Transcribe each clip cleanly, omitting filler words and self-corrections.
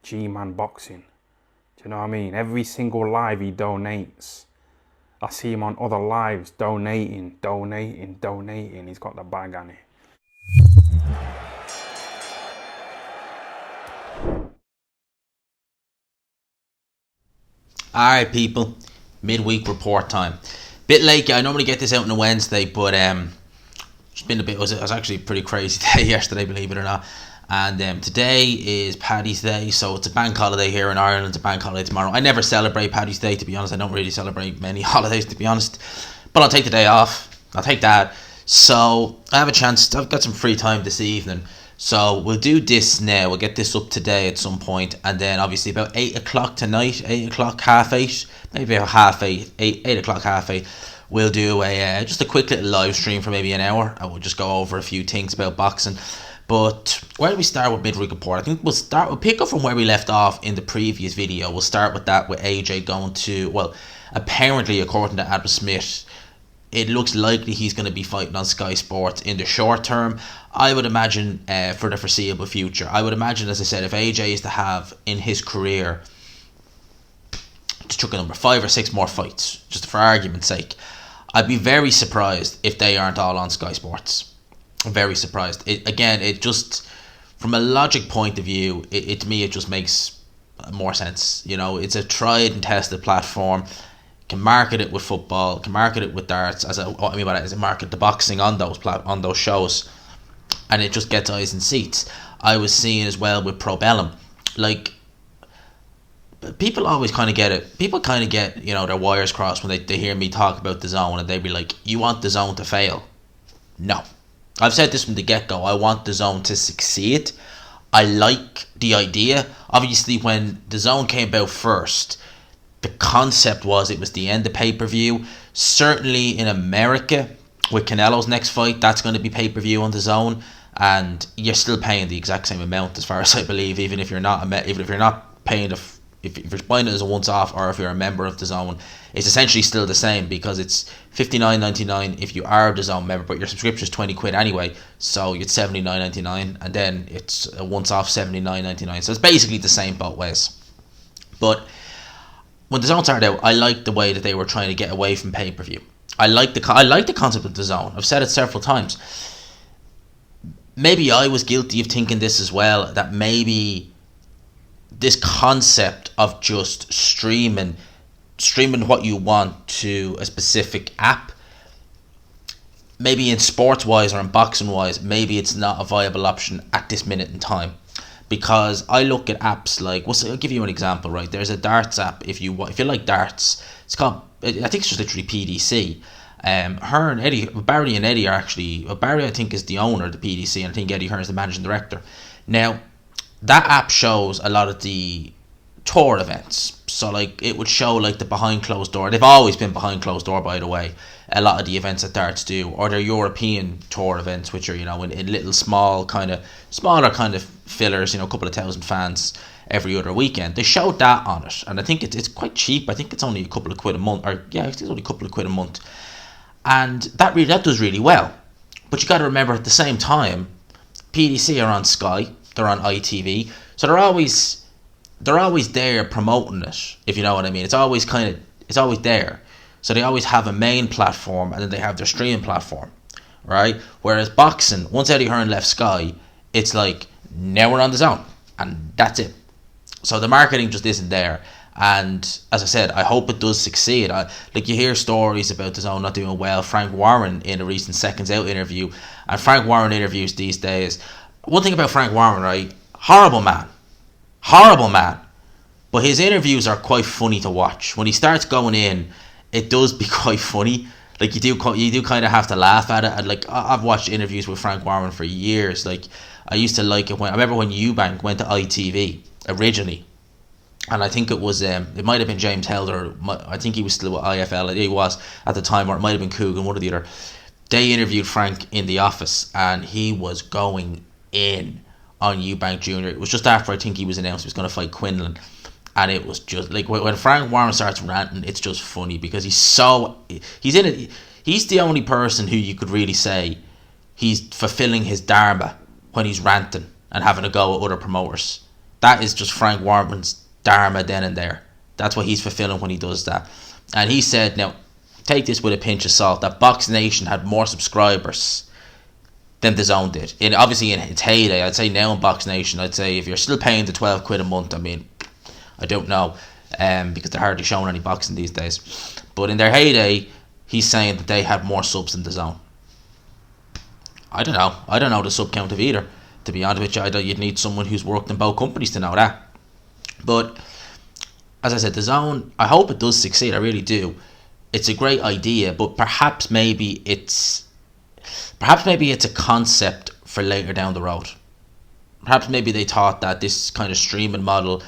G-Man Boxing. Do you know what I mean? Every single live he donates. I see him on other lives donating. He's got the bag on it. Alright people, midweek report time. Bit late, I normally get this out on a Wednesday, but it's been it was actually a pretty crazy day yesterday, believe it or not. And today is Paddy's Day, so it's a bank holiday here in Ireland. It's a bank holiday tomorrow. I never celebrate Paddy's Day, to be honest. I don't really celebrate many holidays, to be honest. But I'll take the day off. I'll take that. So I have a chance. I've got some free time this evening. So we'll do this now. We'll get this up today at some point, and then obviously about 8 o'clock tonight, 8 o'clock, half 8, maybe about half 8, 8 o'clock, half 8. We'll do a just a quick little live stream for maybe an hour, and we'll just go over a few things about boxing. But where do we start with midweek report? I think we'll pick up from where we left off in the previous video. We'll start with that, with AJ going to, well, apparently according to Adam Smith, it looks likely he's going to be fighting on Sky Sports in the short term. I would imagine for the foreseeable future. I would imagine, as I said, if AJ is to have in his career, just took a number, 5 or 6 more fights, just for argument's sake, I'd be very surprised if they aren't all on Sky Sports. I'm very surprised. It just, from a logic point of view, to me it just makes more sense. You know, it's a tried and tested platform. Can market it with football, can market it with darts. What I mean by that is market the boxing on those shows, and it just gets eyes and seats. I was seeing as well with Pro Bellum, like, people always kind of get it. People kind of get, you know, their wires crossed when they hear me talk about the zone, and they be like, "You want the zone to fail?" No, I've said this from the get go. I want the zone to succeed. I like the idea. Obviously, when the zone came about first, the concept was it was the end of pay-per-view. Certainly in America, with Canelo's next fight, that's going to be pay-per-view on the zone, and you're still paying the exact same amount, as far as I believe, even if you're not paying if you're buying it as a once-off, or if you're a member of the zone, it's essentially still the same, because it's $59.99 if you are a DAZN member, but your subscription is £20 anyway, so it's $79.99, and then it's a once-off $79.99. So it's basically the same both ways. But when DAZN started out, I liked the way that they were trying to get away from pay-per-view. I like the concept of DAZN. I've said it several times. Maybe I was guilty of thinking this as well, that maybe this concept of just streaming what you want to a specific app, maybe in sports wise or in boxing wise, maybe it's not a viable option at this minute in time. Because I look at apps like, I'll give you an example, right? There's a darts app. If you like darts, it's called, I think it's just literally PDC. Her and Eddie, Barry and Eddie are actually, Barry I think is the owner of the PDC, and I think Eddie Hearn is the managing director. Now, that app shows a lot of the tour events. So like, it would show like the behind closed door. They've always been behind closed door, by the way, a lot of the events that darts do, or their European tour events, which are, you know, in little smaller kind of fillers, you know, a couple of thousand fans every other weekend. They showed that on it, and I think it's quite cheap. I think it's only a couple of quid a month, it's only a couple of quid a month, and that does really well. But you got to remember, at the same time, PDC are on Sky, they're on ITV, so they're always there promoting it, if you know what I mean. It's always there. So they always have a main platform, and then they have their streaming platform, right? Whereas boxing, once Eddie Hearn left Sky, it's like, now we're on the zone, and that's it. So the marketing just isn't there. And as I said, I hope it does succeed. Like, you hear stories about the zone not doing well. Frank Warren in a recent Seconds Out interview, and Frank Warren interviews these days. One thing about Frank Warren, right? Horrible man. But his interviews are quite funny to watch. When he starts going in, it does be quite funny. Like, you do kind of have to laugh at it. And like, I've watched interviews with Frank Warren for years. Like, I used to like it I remember when Eubank went to ITV originally, and I think it was it might have been James Helder. I think he was still with IFL. He was at the time, or it might have been Coogan, one or the other. They interviewed Frank in the office, and he was going in on Eubank Jr. It was just after, I think, he was announced he was going to fight Quinlan. And it was just like, when Frank Warren starts ranting, it's just funny, because he's in it. He's the only person who you could really say he's fulfilling his dharma when he's ranting and having a go at other promoters. That is just Frank Warren's dharma then and there. That's what he's fulfilling when he does that. And he said, now, take this with a pinch of salt, that Box Nation had more subscribers than DAZN did. Obviously in its heyday, I'd say now in Box Nation, I'd say if you're still paying the 12 quid a month, I mean, I don't know, because they're hardly showing any boxing these days. But in their heyday, he's saying that they had more subs than DAZN. I don't know the sub count of either. To be honest with you, I don't, you'd need someone who's worked in both companies to know that. But as I said, DAZN, I hope it does succeed. I really do. It's a great idea, but perhaps maybe it's a concept for later down the road. Perhaps maybe they thought that this kind of streaming model,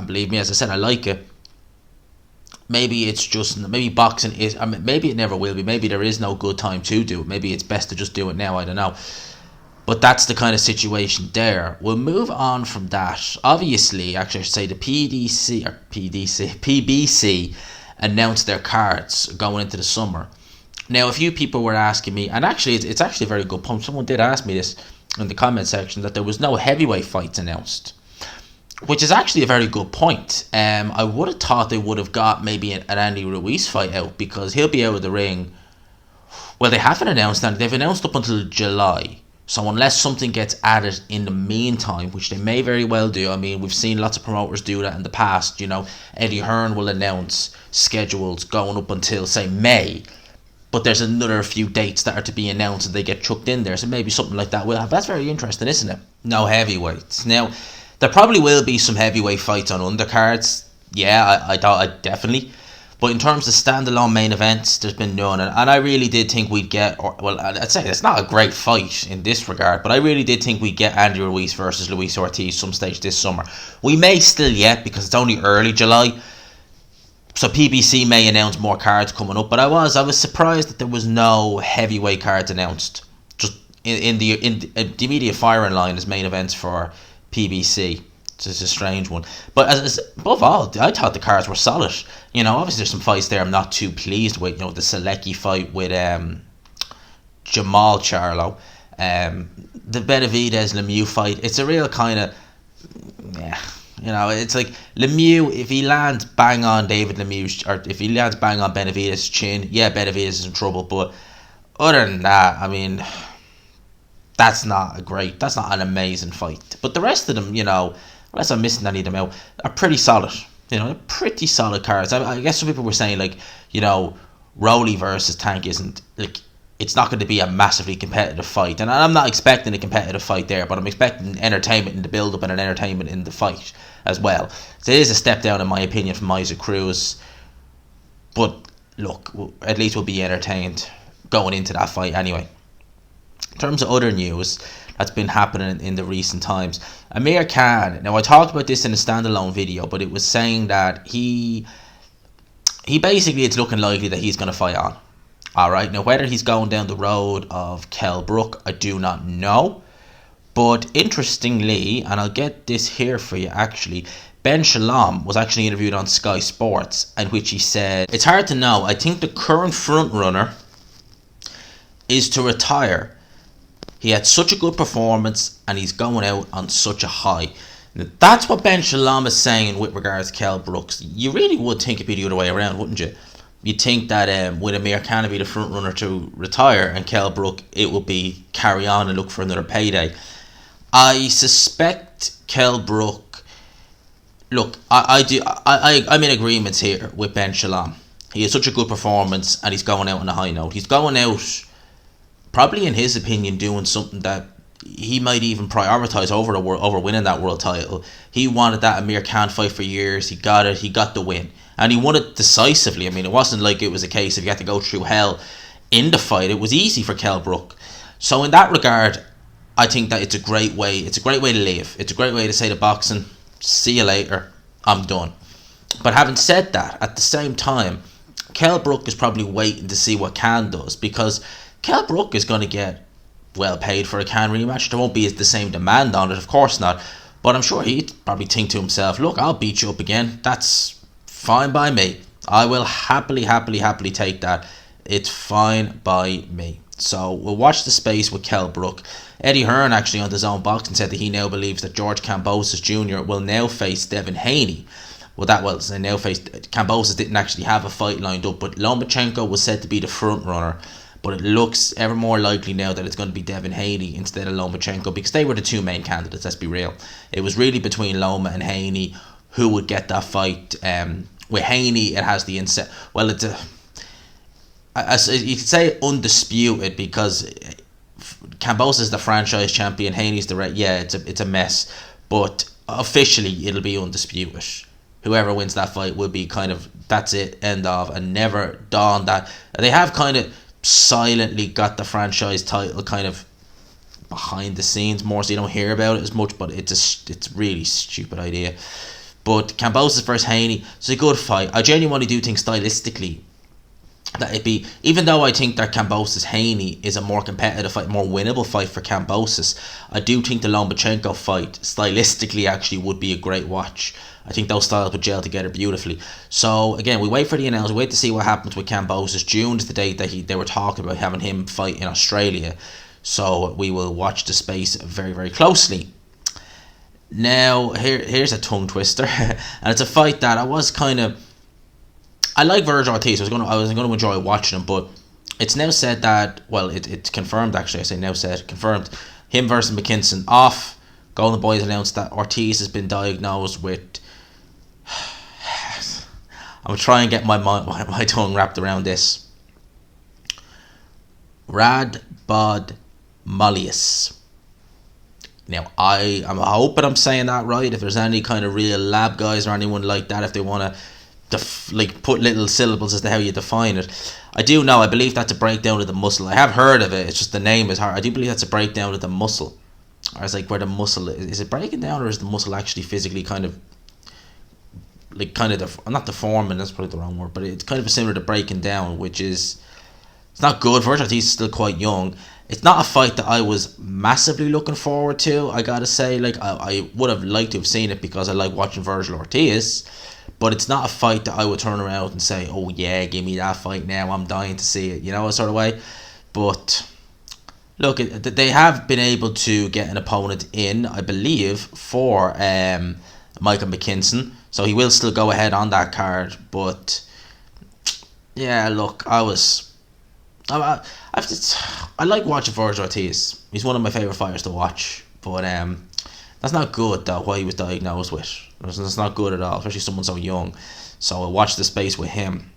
believe me, as I said, I like it. Maybe boxing is, I mean, maybe it never will be. Maybe there is no good time to do it. Maybe it's best to just do it now. I don't know. But that's the kind of situation there. We'll move on from that. Obviously, actually, I should say the PBC announced their cards going into the summer. Now, a few people were asking me, and actually, it's actually a very good point. Someone did ask me this in the comment section, that there was no heavyweight fights announced, which is actually a very good point. I would have thought they would have got maybe an Andy Ruiz fight out, because he'll be out of the ring. Well, they haven't announced that. They've announced up until July. So unless something gets added in the meantime, which they may very well do. I mean, we've seen lots of promoters do that in the past. You know, Eddie Hearn will announce schedules going up until, say, May. But there's another few dates that are to be announced and they get chucked in there. So maybe something like that will happen. That's very interesting, isn't it? No heavyweights. Now, there probably will be some heavyweight fights on undercards. Yeah, I thought definitely. But in terms of standalone main events, there's been none. And I really did think we'd get, I'd say it's not a great fight in this regard, but I really did think we'd get Andy Ruiz versus Luis Ortiz some stage this summer. We may still yet, because it's only early July. So PBC may announce more cards coming up. But I was surprised that there was no heavyweight cards announced. Just in the immediate firing line as main events for PBC. It's a strange one. But as above all, I thought the cards were solid. You know, obviously there's some fights there I'm not too pleased with. You know, the Selecki fight with Jamal Charlo. The Benavidez Lemieux fight. It's a real kind of, yeah. You know, it's like Lemieux, if he lands bang on David Lemieux, or if he lands bang on Benavidez' chin, yeah, Benavidez is in trouble. But other than that, I mean, that's not an amazing fight. But the rest of them, you know, unless I'm missing any of them out, are pretty solid. You know, pretty solid cards. I guess some people were saying, like, you know, Rowley versus Tank isn't, like, it's not going to be a massively competitive fight. And I'm not expecting a competitive fight there, but I'm expecting entertainment in the build-up and an entertainment in the fight as well. So it is a step down, in my opinion, from Isaac Cruz. But, look, at least we'll be entertained going into that fight anyway. In terms of other news that's been happening in the recent times, Amir Khan, now I talked about this in a standalone video, but it was saying that he basically, it's looking likely that he's going to fight on. Alright, now whether he's going down the road of Kell Brook, I do not know. But interestingly, and I'll get this here for you actually, Ben Shalom was actually interviewed on Sky Sports, in which he said, it's hard to know, I think the current front runner is to retire. He had such a good performance and he's going out on such a high. Now, that's what Ben Shalom is saying with regards to Kell Brooks. You really would think it'd be the other way around, wouldn't you? You'd think that with Amir Khan be the front runner to retire, and Kell Brook, it would be carry on and look for another payday. I suspect Kell Brook. Look, I'm in agreements here with Ben Shalom. He has such a good performance, and he's going out on a high note. He's going out, probably in his opinion, doing something that he might even prioritise over winning that world title. He wanted that Amir Khan fight for years. He got it. He got the win. And he won it decisively. I mean, it wasn't like it was a case of you had to go through hell in the fight. It was easy for Kell Brook. So in that regard, I think that it's a great way. It's a great way to live. It's a great way to say to boxing, see you later, I'm done. But having said that, at the same time, Kell Brook is probably waiting to see what Khan does, because Kell Brook is going to get well paid for a Khan rematch. There won't be the same demand on it, of course not. But I'm sure he'd probably think to himself, look, I'll beat you up again. That's fine by me. I will happily take that. It's fine by me. So we'll watch the space with Kell Brook. Eddie Hearn actually on his own boxing said that he now believes that George Kambosos Jr. will now face Devin Haney. Well, that was now faced. Kambosos didn't actually have a fight lined up, but Lomachenko was said to be the front runner. But it looks ever more likely now that it's going to be Devin Haney instead of Lomachenko, because they were the two main candidates. Let's be real. It was really between Loma and Haney who would get that fight. With Haney, it has the inset. Well, it's you could say undisputed, because Kambosos is the franchise champion. Haney's the it's a mess, but officially it'll be undisputed. Whoever wins that fight will be kind of, that's it, end of, and never dawn that. They have kind of silently got the franchise title kind of behind the scenes more, so you don't hear about it as much, but it's a really stupid idea. But Kambosos versus Haney, it's a good fight. I genuinely do think stylistically that it'd be, even though I think that Kambosos Haney is a more competitive fight, more winnable fight for Kambosos, I do think the Lomachenko fight stylistically actually would be a great watch. I think those styles would gel together beautifully. So again, we wait for the announcement, we wait to see what happens with Kambosos. June is the date that they were talking about having him fight in Australia. So we will watch the space very, very closely. Now here's a tongue twister, and it's a fight that I like Virgil Ortiz. I was going to enjoy watching him, but it's now said that, well, it's confirmed actually. I say now said, confirmed. Him versus McKinson off. Golden Boys announced that Ortiz has been diagnosed with. I'm trying to get my tongue wrapped around this. Radboud-Mollius. Now, I'm hoping I'm saying that right. If there's any kind of real lab guys or anyone like that, if they want to put little syllables as to how you define it. I believe that's a breakdown of the muscle. I have heard of it, it's just the name is hard. I do believe that's a breakdown of the muscle. Or it's like where the muscle is it breaking down, or is the muscle actually physically kind of not deforming, that's probably the wrong word, but it's kind of similar to breaking down, which is, it's not good. Virgil Ortiz is still quite young. It's not a fight that I was massively looking forward to, I gotta say. I would have liked to have seen it because I like watching Virgil Ortiz, but it's not a fight that I would turn around and say, oh yeah, give me that fight now, I'm dying to see it, a sort of way. But look, they have been able to get an opponent in, I believe, for Michael McKinson, so he will still go ahead on that card. But yeah, look, I like watching Virgil Ortiz. He's one of my favourite fighters to watch, but that's not good though, what he was diagnosed with. That's not good at all, especially someone so young. So I'll watch the space with him.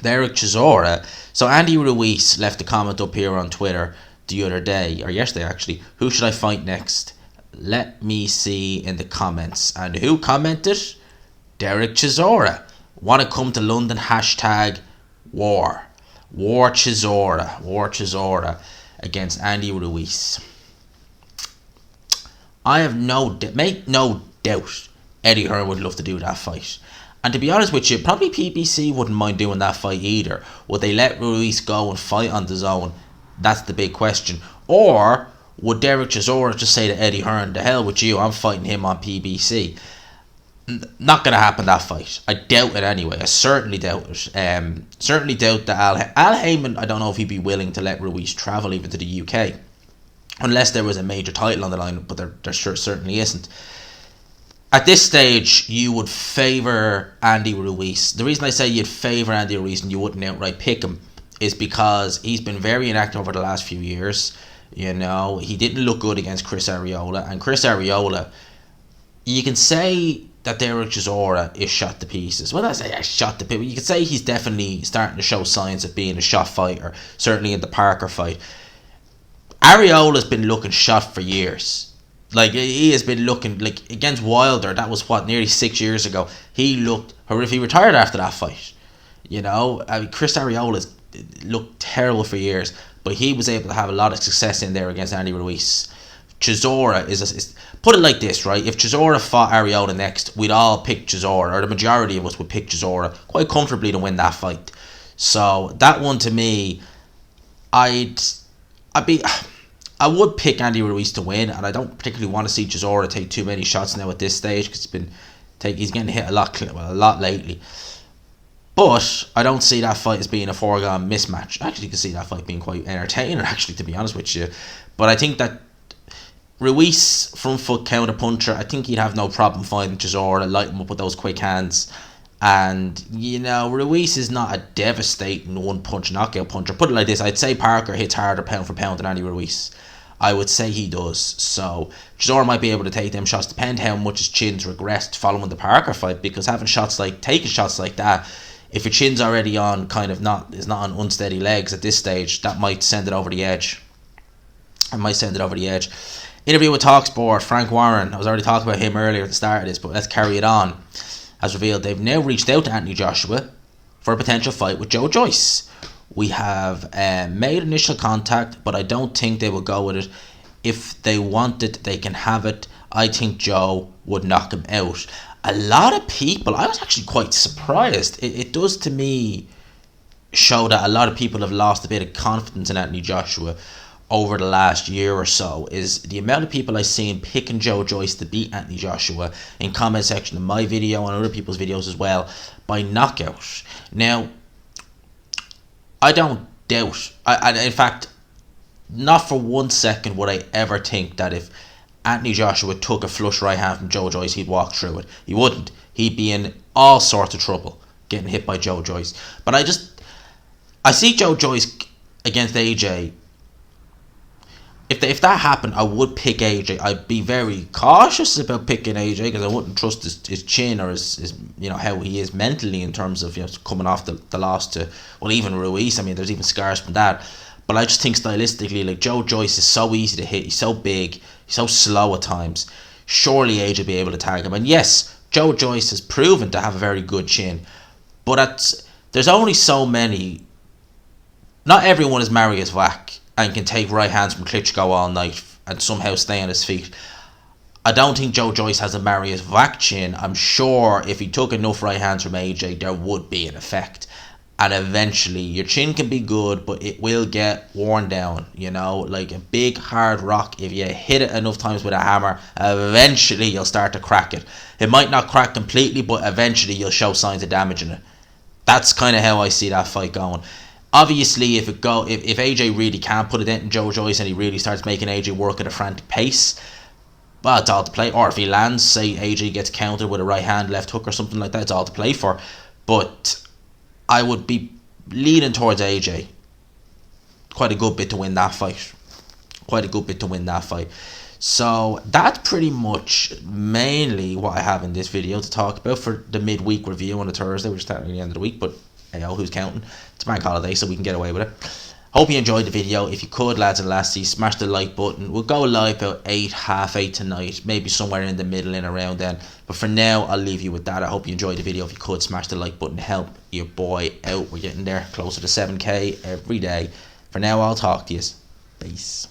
Derek Chisora. So Andy Ruiz left a comment up here on Twitter the other day, or yesterday actually. Who should I fight next? Let me see in the comments. And who commented? Derek Chisora. Want to come to London? # war. War Chisora against Andy Ruiz. I have make no doubt Eddie Hearn would love to do that fight. And to be honest with you, probably PBC wouldn't mind doing that fight either. Would they let Ruiz go and fight on the zone? That's the big question. Or would Derek Chisora just say to Eddie Hearn, the hell with you, I'm fighting him on PBC? Not going to happen, that fight. I doubt it anyway. I certainly doubt it. Certainly doubt that Al Heyman, I don't know if he'd be willing to let Ruiz travel even to the UK. Unless there was a major title on the line, but there certainly isn't. At this stage, you would favour Andy Ruiz. The reason I say you'd favour Andy Ruiz and you wouldn't outright pick him is because he's been very inactive over the last few years. He didn't look good against Chris Arreola. And Chris Arreola, you can say that Derek Chisora is shot to pieces. Well, I say shot to pieces. You could say he's definitely starting to show signs of being a shot fighter, certainly in the Parker fight. Arreola's been looking shot for years. He has been looking, against Wilder, that was nearly 6 years ago. He looked horrific. He retired after that fight. Chris Arreola looked terrible for years, but he was able to have a lot of success in there against Andy Ruiz. Chisora is put it like this, right? If Chisora fought Arreola next, we'd all pick Chisora, or the majority of us would pick Chisora quite comfortably to win that fight. So that one, to me, I would pick Andy Ruiz to win, and I don't particularly want to see Chisora take too many shots now at this stage, because he's getting hit a lot lately. But I don't see that fight as being a foregone mismatch. I actually can see that fight being quite entertaining, actually, to be honest with you. But I think that Ruiz, front foot counter puncher. I think he'd have no problem fighting Chisora, light him up with those quick hands. And, you know, Ruiz is not a devastating one-punch knockout puncher. Put it like this, I'd say Parker hits harder pound for pound than Andy Ruiz. I would say he does. So, Chisora might be able to take them shots, depend how much his chin's regressed following the Parker fight, because taking shots like that, if your chin's already on is not on unsteady legs at this stage, that might send it over the edge. Interview with TalkSport, Frank Warren. I was already talking about him earlier at the start of this, but let's carry it on. Has revealed they've now reached out to Anthony Joshua for a potential fight with Joe Joyce. We have made initial contact, but I don't think they will go with it. If they want it, they can have it. I think Joe would knock him out. A lot of people, I was actually quite surprised. It does to me show that a lot of people have lost a bit of confidence in Anthony Joshua over the last year or so. Is the amount of people I've seen picking Joe Joyce to beat Anthony Joshua in comment section of my video and other people's videos as well by knockout. Now, I don't doubt, in fact, not for 1 second would I ever think that if Anthony Joshua took a flush right hand from Joe Joyce, he'd walk through it. He wouldn't. He'd be in all sorts of trouble getting hit by Joe Joyce. But I see Joe Joyce against AJ. If that happened, I would pick AJ. I'd be very cautious about picking AJ because I wouldn't trust his chin or his how he is mentally in terms of coming off the loss to, well, even Ruiz. I mean, there's even scars from that. But I just think stylistically, like, Joe Joyce is so easy to hit. He's so big. He's so slow at times. Surely AJ will be able to tag him. And yes, Joe Joyce has proven to have a very good chin. But there's only so many. Not everyone is Mariusz Wach and can take right hands from Klitschko all night and somehow stay on his feet. I don't think Joe Joyce has a Mariusz Wach chin. I'm sure if he took enough right hands from AJ, there would be an effect. And eventually, your chin can be good, but it will get worn down, like a big hard rock. If you hit it enough times with a hammer, eventually you'll start to crack it. It might not crack completely, but eventually you'll show signs of damaging it. That's kind of how I see that fight going. Obviously, if AJ really can't put a dent in Joe Joyce and he really starts making AJ work at a frantic pace, well, it's all to play. Or if he lands, say AJ gets countered with a right hand, left hook or something like that, it's all to play for. But I would be leaning towards AJ. Quite a good bit to win that fight. So that's pretty much mainly what I have in this video to talk about for the midweek review on a Thursday. We're just starting at the end of the week, but hey, who's counting? It's a bank holiday, so we can get away with it. Hope you enjoyed the video. If you could, lads and lassies, smash the like button. We'll go live about 8:30 tonight, maybe somewhere in the middle and around then. But for now, I'll leave you with that. I hope you enjoyed the video. If you could, smash the like button to help your boy out. We're getting there, closer to 7K every day. For now, I'll talk to you. Peace.